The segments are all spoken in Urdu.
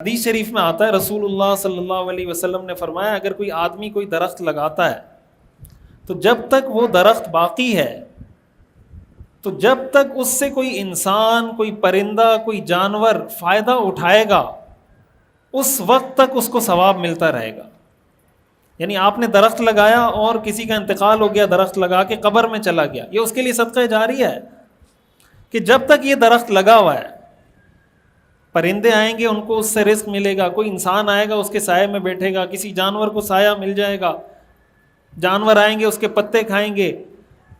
حدیث شریف میں آتا ہے رسول اللہ صلی اللہ علیہ وسلم نے فرمایا اگر کوئی آدمی کوئی درخت لگاتا ہے تو جب تک وہ درخت باقی ہے، تو جب تک اس سے کوئی انسان، کوئی پرندہ، کوئی جانور فائدہ اٹھائے گا اس وقت تک اس کو ثواب ملتا رہے گا۔ یعنی آپ نے درخت لگایا اور کسی کا انتقال ہو گیا، درخت لگا کے قبر میں چلا گیا، یہ اس کے لیے صدقہ جاریہ ہے کہ جب تک یہ درخت لگا ہوا ہے پرندے آئیں گے ان کو اس سے رزق ملے گا، کوئی انسان آئے گا اس کے سائے میں بیٹھے گا، کسی جانور کو سایہ مل جائے گا، جانور آئیں گے اس کے پتے کھائیں گے،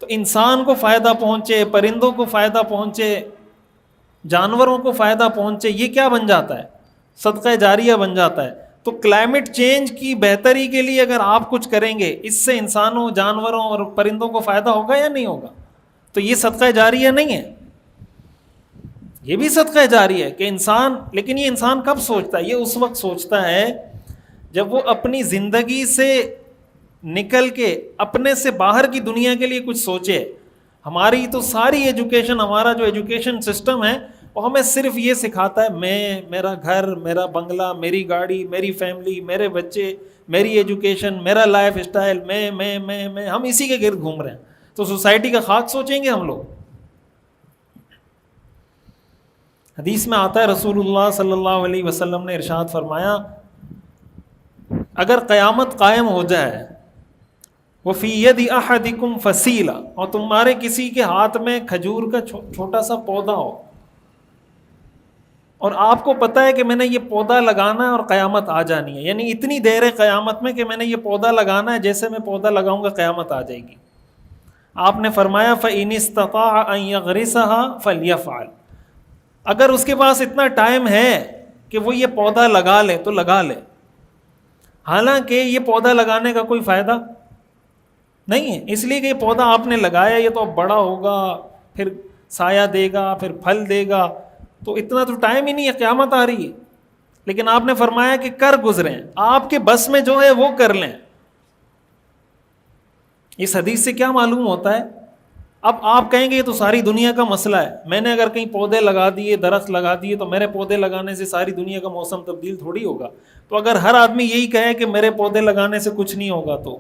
تو انسان کو فائدہ پہنچے، پرندوں کو فائدہ پہنچے، جانوروں کو فائدہ پہنچے، یہ کیا بن جاتا ہے؟ صدقہ جاریہ بن جاتا ہے۔ تو کلائمیٹ چینج کی بہتری کے لیے اگر آپ کچھ کریں گے اس سے انسانوں، جانوروں اور پرندوں کو فائدہ ہوگا یا نہیں ہوگا؟ تو یہ صدقہ جاریہ نہیں ہے، یہ بھی صدقہ جاریہ ہے کہ انسان، لیکن یہ انسان کب سوچتا ہے؟ یہ اس وقت سوچتا ہے جب وہ اپنی زندگی سے نکل کے اپنے سے باہر کی دنیا کے لیے کچھ سوچے۔ ہماری تو ساری ایجوکیشن، ہمارا جو ایجوکیشن سسٹم ہے وہ ہمیں صرف یہ سکھاتا ہے میں، میرا گھر، میرا بنگلہ، میری گاڑی، میری فیملی، میرے بچے، میری ایجوکیشن، میرا لائف اسٹائل، میں ہم اسی کے گرد گھوم رہے ہیں۔ تو سوسائٹی کا خاک سوچیں گے ہم لوگ؟ حدیث میں آتا ہے رسول اللہ صلی اللہ علیہ وسلم نے ارشاد فرمایا اگر قیامت قائم ہو جائے وفی ید احدکم فصیلہ، اور تمہارے کسی کے ہاتھ میں کھجور کا چھوٹا سا پودا ہو اور آپ کو پتہ ہے کہ میں نے یہ پودا لگانا ہے اور قیامت آ جانی ہے، یعنی اتنی دیر ہے قیامت میں کہ میں نے یہ پودا لگانا ہے، جیسے میں پودا لگاؤں گا قیامت آ جائے گی۔ آپ نے فرمایا فَإِنِ اسْتَطَاعَ أَن يَغْرِسَهَا فَلْيَفْعَلْ، اگر اس کے پاس اتنا ٹائم ہے کہ وہ یہ پودا لگا لے تو لگا لے، حالانکہ یہ پودا لگانے کا کوئی فائدہ نہیں ہے، اس لیے کہ یہ پودا آپ نے لگایا، یہ تو اب بڑا ہوگا، پھر سایہ دے گا، پھر پھل دے گا، تو اتنا تو ٹائم ہی نہیں ہے، قیامت آ رہی ہے۔ لیکن آپ نے فرمایا کہ کر گزریں، آپ کے بس میں جو ہے وہ کر لیں۔ اس حدیث سے کیا معلوم ہوتا ہے؟ اب آپ کہیں گے یہ تو ساری دنیا کا مسئلہ ہے، میں نے اگر کہیں پودے لگا دیے، درخت لگا دیے، تو میرے پودے لگانے سے ساری دنیا کا موسم تبدیل تھوڑی ہوگا۔ تو اگر ہر آدمی یہی کہے کہ میرے پودے لگانے سے کچھ نہیں ہوگا تو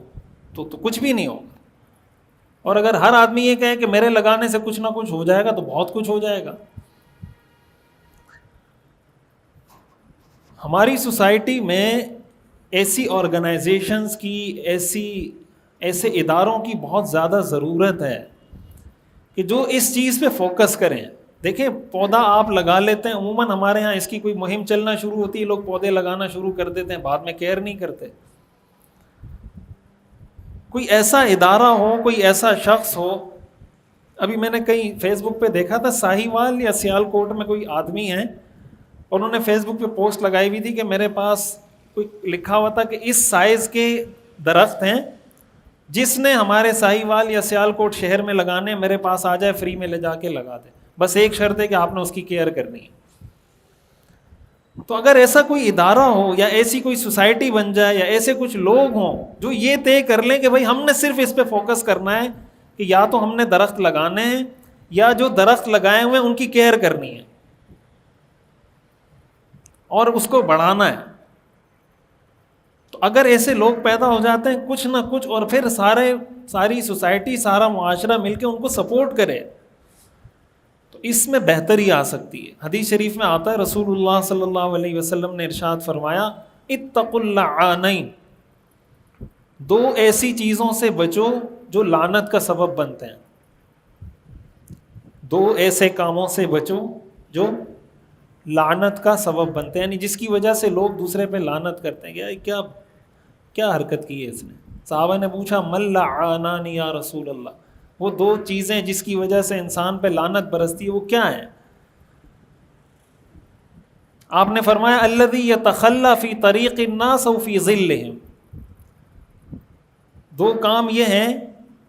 کچھ بھی نہیں ہوگا، اور اگر ہر آدمی یہ کہے کہ میرے لگانے سے کچھ نہ کچھ ہو جائے گا تو بہت کچھ ہو جائے گا۔ ہماری سوسائٹی میں ایسی آرگنائزیشنز کی، ایسے اداروں کی بہت زیادہ ضرورت ہے کہ جو اس چیز پہ فوکس کریں۔ دیکھیں پودا آپ لگا لیتے ہیں، عموماً ہمارے ہاں اس کی کوئی مہم چلنا شروع ہوتی ہے، لوگ پودے لگانا شروع کر دیتے ہیں، بعد میں کیئر نہیں کرتے۔ کوئی ایسا ادارہ ہو، کوئی ایسا شخص ہو، ابھی میں نے کہیں فیس بک پہ دیکھا تھا، ساہیوال یا سیال کوٹ میں کوئی آدمی ہیں، انہوں نے فیس بک پہ پوسٹ لگائی ہوئی تھی کہ میرے پاس کوئی لکھا ہوا تھا کہ اس سائز کے درخت ہیں، جس نے ہمارے ساہیوال یا سیال کوٹ شہر میں لگانے میرے پاس آ جائے، فری میں لے جا کے لگا دے، بس ایک شرط ہے کہ آپ نے اس کی کیئر کرنی ہے۔ تو اگر ایسا کوئی ادارہ ہو یا ایسی کوئی سوسائٹی بن جائے یا ایسے کچھ لوگ ہوں جو یہ طے کر لیں کہ بھائی ہم نے صرف اس پہ فوکس کرنا ہے کہ یا تو ہم نے درخت لگانے ہیں یا جو درخت لگائے ہوئے ہیں ان کی کیئر کرنی ہے اور اس کو بڑھانا ہے، تو اگر ایسے لوگ پیدا ہو جاتے ہیں کچھ نہ کچھ، اور پھر ساری سوسائٹی، سارا معاشرہ مل کے ان کو سپورٹ کرے، تو اس میں بہتری آ سکتی ہے۔ حدیث شریف میں آتا ہے رسول اللہ صلی اللہ علیہ وسلم نے ارشاد فرمایا اتقوا اللعانین، دو ایسی چیزوں سے بچو جو لعنت کا سبب بنتے ہیں، دو ایسے کاموں سے بچو جو لعنت کا سبب بنتے ہیں، یعنی جس کی وجہ سے لوگ دوسرے پہ لعنت کرتے ہیں کہ کیا حرکت کی ہے اس نے۔ صحابہ نے پوچھا من لعانانی یا رسول اللہ، وہ دو چیزیں جس کی وجہ سے انسان پہ لعنت برستی ہے وہ کیا ہیں؟ آپ نے فرمایا الذی یتخلی فی طریق الناس او فی ظلہم، دو کام یہ ہیں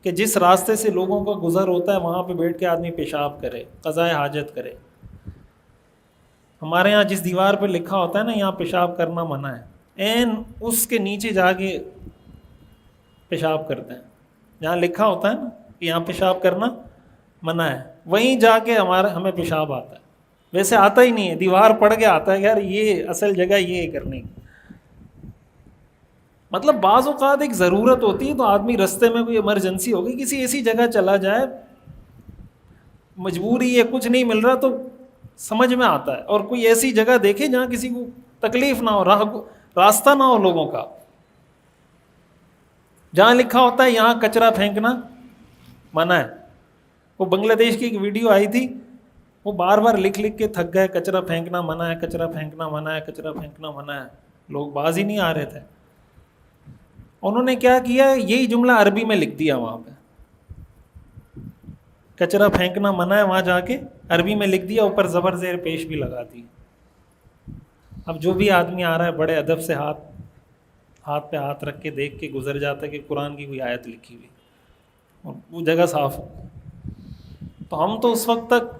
کہ جس راستے سے لوگوں کا گزر ہوتا ہے وہاں پہ بیٹھ کے آدمی پیشاب کرے، قضائے حاجت کرے۔ ہمارے ہاں جس دیوار پہ لکھا ہوتا ہے نا یہاں پیشاب کرنا منع ہے، این اس کے نیچے جا کے پیشاب کرتے ہیں، جہاں لکھا ہوتا ہے نا کہ یہاں پیشاب کرنا منع ہے، وہیں جا کے ہمیں پیشاب آتا ہے۔ ویسے آتا ہی نہیں ہے، دیوار پڑھ کے آتا ہے یار یہ اصل جگہ یہ کرنے کی. مطلب بعض اوقات ایک ضرورت ہوتی ہے تو آدمی رستے میں کوئی ایمرجنسی ہوگی، کسی ایسی جگہ چلا جائے، مجبوری ہے، کچھ نہیں مل رہا تو سمجھ میں آتا ہے. اور کوئی ایسی جگہ دیکھے جہاں کسی کو تکلیف نہ ہو، راستہ نہ ہو لوگوں کا، جہاں لکھا ہوتا ہے یہاں کچرا پھینکنا منع ہے. وہ بنگلہ دیش کی ایک ویڈیو آئی تھی، وہ بار بار لکھ لکھ کے تھک گئے کچرا پھینکنا منع ہے، کچرا پھینکنا منع ہے، کچرا پھینکنا منع ہے. لوگ باز ہی نہیں آ رہے تھے. انہوں نے کیا کیا، یہی جملہ عربی میں لکھ دیا وہاں پہ، کچرا پھینکنا منع ہے، وہاں جا کے عربی میں لکھ دیا، اوپر زبر زیر پیش بھی لگا دی. اب جو بھی آدمی آ رہا ہے بڑے ادب سے ہاتھ پہ ہاتھ رکھ کے دیکھ کے گزر جاتا ہے کہ قرآن کی کوئی آیت لکھی ہوئی اور وہ جگہ صاف ہو. تو ہم تو اس وقت تک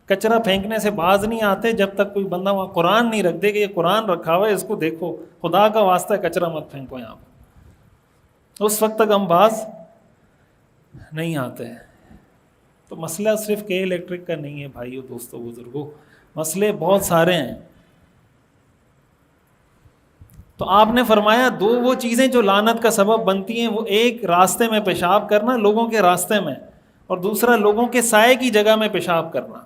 کچرا پھینکنے سے باز نہیں آتے جب تک کوئی بندہ وہاں قرآن نہیں رکھ دے کہ یہ قرآن رکھا ہوا ہے اس کو دیکھو، خدا کا واسطہ ہے کچرا مت پھینکو یہاں پہ. اس وقت تک ہم باز نہیں آتے. تو مسئلہ صرف کہ الیکٹرک کا نہیں ہے بھائیو، دوستو، بزرگوں، مسئلے بہت سارے ہیں. تو آپ نے فرمایا دو وہ چیزیں جو لعنت کا سبب بنتی ہیں، وہ ایک راستے میں پیشاب کرنا لوگوں کے راستے میں، اور دوسرا لوگوں کے سائے کی جگہ میں پیشاب کرنا.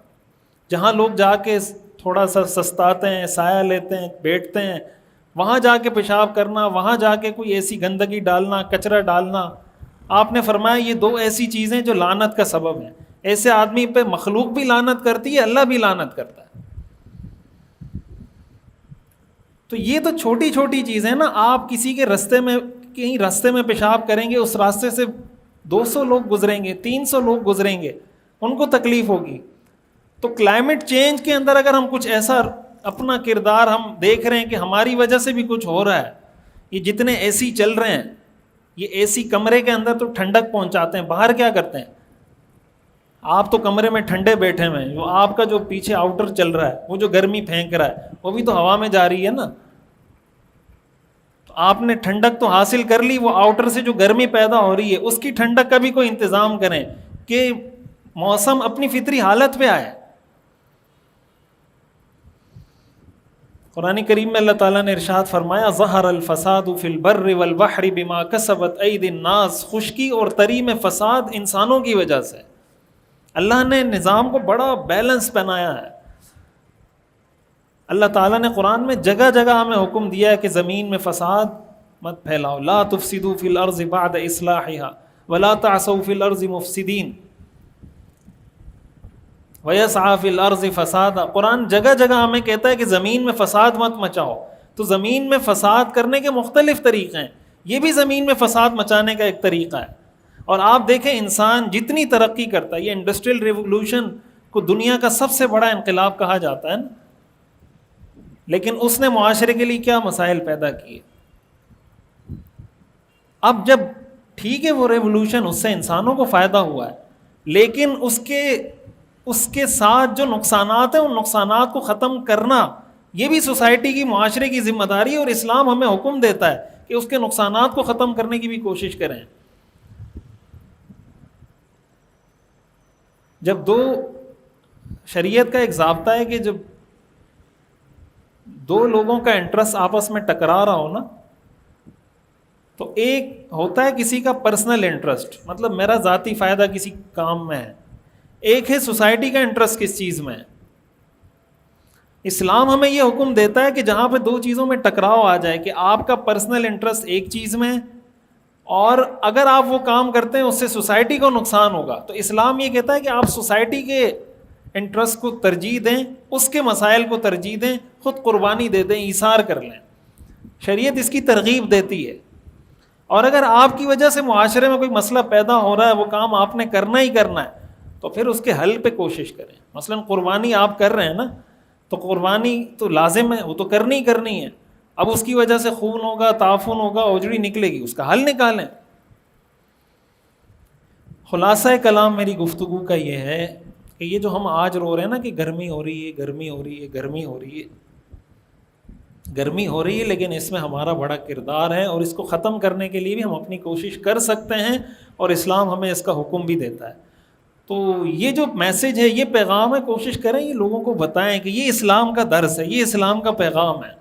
جہاں لوگ جا کے تھوڑا سا سستاتے ہیں، سایہ لیتے ہیں، بیٹھتے ہیں، وہاں جا کے پیشاب کرنا، وہاں جا کے کوئی ایسی گندگی ڈالنا، کچرا ڈالنا. آپ نے فرمایا یہ دو ایسی چیزیں جو لعنت کا سبب ہیں. ایسے آدمی پہ مخلوق بھی لعنت کرتی ہے، اللہ بھی لعنت کرتا ہے. تو یہ تو چھوٹی چھوٹی چیزیں نا. آپ کسی کے راستے میں کہیں راستے میں پیشاب کریں گے، اس راستے سے 200 لوگ گزریں گے، 300 لوگ گزریں گے، ان کو تکلیف ہوگی. تو کلائمیٹ چینج کے اندر اگر ہم کچھ ایسا اپنا کردار ہم دیکھ رہے ہیں کہ ہماری وجہ سے بھی کچھ ہو رہا ہے، یہ جتنے اے سی چل رہے ہیں، یہ اے سی کمرے کے اندر تو ٹھنڈک پہنچاتے ہیں، باہر کیا کرتے ہیں؟ آپ تو کمرے میں ٹھنڈے بیٹھے ہوئے ہیں، جو آپ کا جو پیچھے آؤٹر چل رہا ہے وہ جو گرمی پھینک رہا ہے وہ بھی تو ہوا میں جا رہی ہے نا. تو آپ نے ٹھنڈک تو حاصل کر لی، وہ آؤٹر سے جو گرمی پیدا ہو رہی ہے اس کی ٹھنڈک کا بھی کوئی انتظام کریں کہ موسم اپنی فطری حالت پہ آئے. قرآن کریم میں اللہ تعالیٰ نے ارشاد فرمایا ظہر الفساد فی البر والبحر بما کسبت ایدی الناس. خشکی اور تری میں فساد انسانوں کی وجہ سے. اللہ نے نظام کو بڑا بیلنس بنایا ہے. اللہ تعالیٰ نے قرآن میں جگہ جگہ ہمیں حکم دیا ہے کہ زمین میں فساد مت پھیلاؤ. لا تفسدوا فی الارض بعد اصلاحها ولا تعثوا فی الارض مفسدین وَيَسْعَى فِي الْأَرْضِ فَسَادًا. قرآن جگہ جگہ ہمیں کہتا ہے کہ زمین میں فساد مت مچاؤ. تو زمین میں فساد کرنے کے مختلف طریقے ہیں، یہ بھی زمین میں فساد مچانے کا ایک طریقہ ہے. اور آپ دیکھیں انسان جتنی ترقی کرتا ہے، یہ انڈسٹریل ریولوشن کو دنیا کا سب سے بڑا انقلاب کہا جاتا ہے نا، لیکن اس نے معاشرے کے لیے کیا مسائل پیدا کیے. اب جب ٹھیک ہے وہ ریولوشن، اس سے انسانوں کو فائدہ ہوا ہے، لیکن اس کے ساتھ جو نقصانات ہیں ان نقصانات کو ختم کرنا یہ بھی سوسائٹی کی، معاشرے کی ذمہ داری ہے. اور اسلام ہمیں حکم دیتا ہے کہ اس کے نقصانات کو ختم کرنے کی بھی کوشش کریں. جب شریعت کا ایک ضابطہ ہے کہ جب دو لوگوں کا انٹرسٹ آپس میں ٹکرا رہا ہو نا، تو ایک ہوتا ہے کسی کا پرسنل انٹرسٹ، مطلب میرا ذاتی فائدہ کسی کام میں ہے، ایک ہے سوسائٹی کا انٹرسٹ کس چیز میں ہے. اسلام ہمیں یہ حکم دیتا ہے کہ جہاں پہ دو چیزوں میں ٹکراؤ آ جائے، کہ آپ کا پرسنل انٹرسٹ ایک چیز میں ہے اور اگر آپ وہ کام کرتے ہیں اس سے سوسائٹی کو نقصان ہوگا، تو اسلام یہ کہتا ہے کہ آپ سوسائٹی کے انٹرسٹ کو ترجیح دیں، اس کے مسائل کو ترجیح دیں، خود قربانی دے دیں، ایثار کر لیں. شریعت اس کی ترغیب دیتی ہے. اور اگر آپ کی وجہ سے معاشرے میں کوئی مسئلہ پیدا ہو رہا ہے، وہ کام آپ نے کرنا ہی کرنا ہے، تو پھر اس کے حل پہ کوشش کریں. مثلا قربانی آپ کر رہے ہیں نا، تو قربانی تو لازم ہے، وہ تو کرنی ہی کرنی ہے. اب اس کی وجہ سے خون ہوگا، تعفن ہوگا، اوجڑی نکلے گی، اس کا حل نکالیں. خلاصہ کلام میری گفتگو کا یہ ہے کہ یہ جو ہم آج رو رہے ہیں نا کہ گرمی ہو رہی ہے، گرمی ہو رہی ہے، گرمی ہو رہی ہے، گرمی ہو رہی ہے، لیکن اس میں ہمارا بڑا کردار ہے اور اس کو ختم کرنے کے لیے بھی ہم اپنی کوشش کر سکتے ہیں، اور اسلام ہمیں اس کا حکم بھی دیتا ہے. تو یہ جو میسج ہے، یہ پیغام ہے، کوشش کریں یہ لوگوں کو بتائیں کہ یہ اسلام کا درس ہے، یہ اسلام کا پیغام ہے.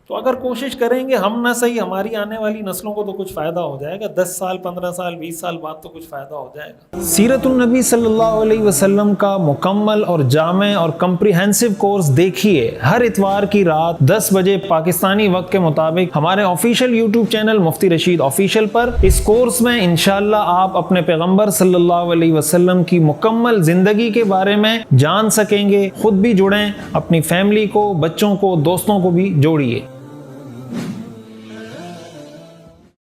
تو اگر کوشش کریں گے ہم نہ صحیح، ہماری آنے والی نسلوں کو تو کچھ فائدہ ہو جائے گا. 10 سال 15 سال 20 سال بعد تو کچھ فائدہ ہو جائے گا. سیرت النبی صلی اللہ علیہ وسلم کا مکمل اور جامع اور کمپریہنسو کورس دیکھیے ہر اتوار کی رات 10 بجے پاکستانی وقت کے مطابق ہمارے آفیشیل یوٹیوب چینل مفتی رشید آفیشیل پر. اس کورس میں انشاءاللہ آپ اپنے پیغمبر صلی اللہ علیہ وسلم کی مکمل زندگی کے بارے میں جان سکیں گے. خود بھی جڑیں، اپنی فیملی کو، بچوں کو، دوستوں کو بھی جوڑیے.